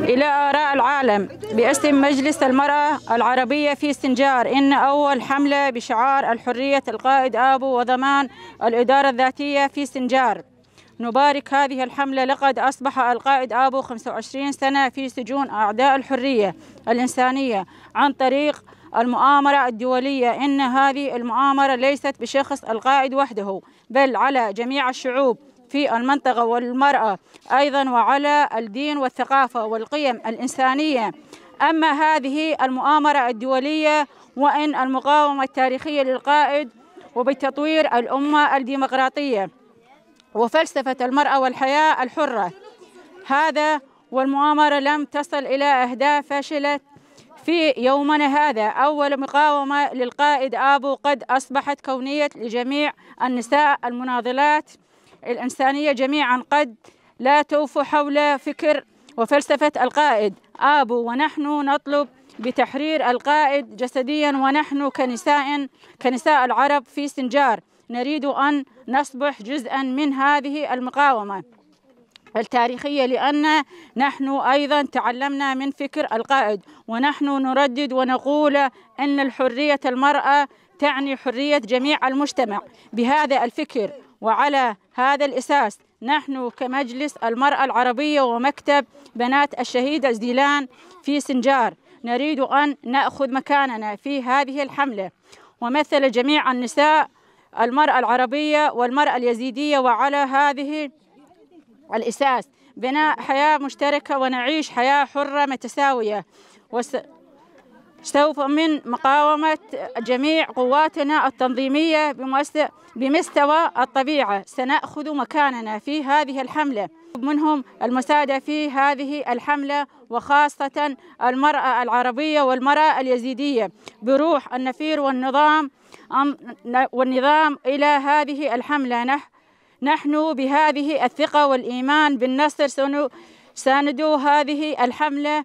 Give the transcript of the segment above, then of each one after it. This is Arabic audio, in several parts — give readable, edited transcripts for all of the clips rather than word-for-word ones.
إلى آراء العالم باسم مجلس المرأة العربية في سنجار، إن أول حملة بشعار الحرية القائد آبو وضمان الإدارة الذاتية في سنجار. نبارك هذه الحملة، لقد أصبح القائد آبو 25 سنة في سجون أعداء الحرية الإنسانية عن طريق المؤامرة الدولية. إن هذه المؤامرة ليست بشخص القائد وحده، بل على جميع الشعوب في المنطقة، والمرأة أيضا، وعلى الدين والثقافة والقيم الإنسانية. أما هذه المؤامرة الدولية وإن المقاومة التاريخية للقائد وبتطوير الأمة الديمقراطية وفلسفة المرأة والحياة الحرة. هذا والمؤامرة لم تصل إلى أهداف، فشلت في يومنا هذا. أول مقاومة للقائد آبو قد أصبحت كونية لجميع النساء المناضلات الإنسانية جميعا قد لا توفوا حول فكر وفلسفة القائد آبو، ونحن نطلب بتحرير القائد جسديا. ونحن كنساء العرب في سنجار نريد أن نصبح جزءا من هذه المقاومة التاريخية، لأن نحن أيضا تعلمنا من فكر القائد، ونحن نردد ونقول أن الحرية المرأة تعني حرية جميع المجتمع. بهذا الفكر وعلى هذا الأساس نحن كمجلس المرأة العربية ومكتب بنات الشهيدة زيلان في سنجار نريد أن نأخذ مكاننا في هذه الحملة، ومثل جميع النساء المرأة العربية والمرأة اليزيدية، وعلى هذه الأساس بناء حياة مشتركة ونعيش حياة حرة متساوية. سوف من مقاومة جميع قواتنا التنظيمية بمستوى الطبيعة سنأخذ مكاننا في هذه الحملة، منهم المساعدة في هذه الحملة، وخاصة المرأة العربية والمرأة اليزيدية بروح النفير والنظام إلى هذه الحملة. نحن بهذه الثقة والإيمان بالنصر ساندوا هذه الحملة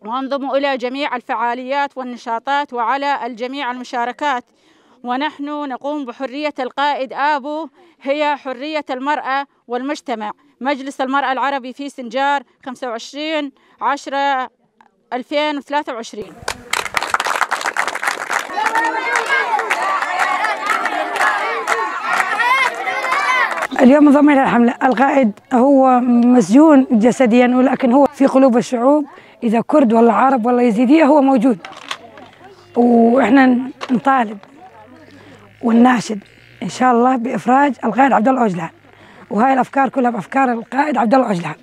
وانضموا إلى جميع الفعاليات والنشاطات وعلى الجميع المشاركات. ونحن نقوم بحرية القائد آبو هي حرية المرأة والمجتمع. مجلس المرأة العربي في سنجار 25/10/2023. اليوم انضم إلى الحملة. القائد هو مسجون جسديا، ولكن هو في قلوب الشعوب، إذا كرد ولا عرب ولا يزيدية هو موجود. وإحنا نطالب ونناشد إن شاء الله بإفراج القائد عبد الله عجلان، وهاي الأفكار كلها بأفكار القائد عبد الله عجلان،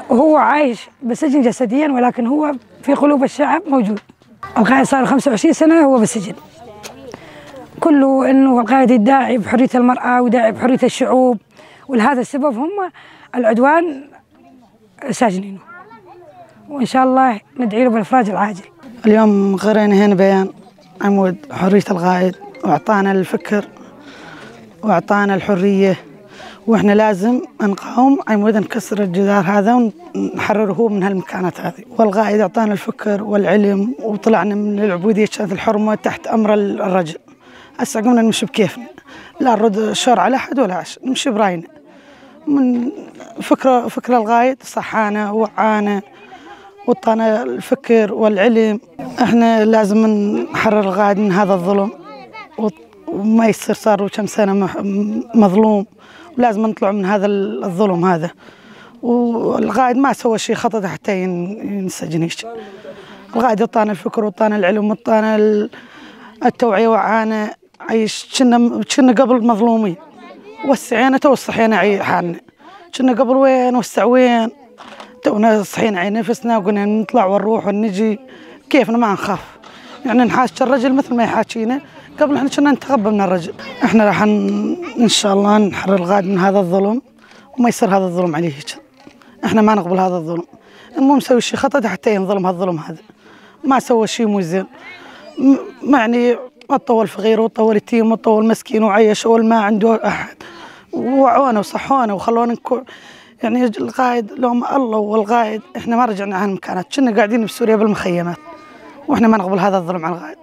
وهو عايش بسجن جسديا ولكن هو في قلوب الشعب موجود. القائد صار 25 سنة هو بالسجن، كله إنه القائد يدعي بحرية المرأة ويدعي بحرية الشعوب، ولهذا السبب هم العدوان ساجنينه، وإن شاء الله ندعي له بالإفراج العاجل. اليوم قرينا هنا بيان عمود حرية القائد، وأعطانا الفكر وأعطانا الحرية، وإحنا لازم نقاوم عمود نكسر الجدار هذا ونحرره من هالمكانات هذه. والقائد أعطانا الفكر والعلم، وطلعنا من العبودية كانت الحرمة تحت أمر الرجل. هسه قمنا نمشي بكيفنا، لا نرد الشر على أحد ولا عش، نمشي براينا. من فكرة القائد صحانا ووعانا وطانا الفكر والعلم. احنا لازم نحرر القائد من هذا الظلم، وما يصير صار كم سنة مظلوم، ولازم نطلع من هذا الظلم هذا. والقائد ما سوى شيء خطأ حتى ينسجنيش. القائد يعطانا الفكر وطانا العلم وطانا التوعية، وعانا عايش كنا قبل مظلومين، وسعينا توسحينا حالنا. كنا قبل وين وسع وين، تونا صحينا على نفسنا وقلنا نطلع ونروح ونجي كيفنا، ما نخاف يعني نحاش الرجل مثل ما يحاكينا قبل. احنا كنا نتغبى من الرجل. احنا راح ان شاء الله نحرر القائد من هذا الظلم، وما يصير هذا الظلم عليه. احنا ما نقبل هذا الظلم، مو مسوي شيء خطأ حتى ينظلم هالظلم هذا. ما سوى شيء مو زين، يعني طول فقير وطول يتيم وطول مسكين وعيش وما عنده احد، ووعونا وصحونا وخلونا يعني القائد لهم الله. والقائد احنا ما رجعنا عن المكانات، كنا قاعدين بسوريا بالمخيمات، واحنا ما نقبل هذا الظلم على القائد.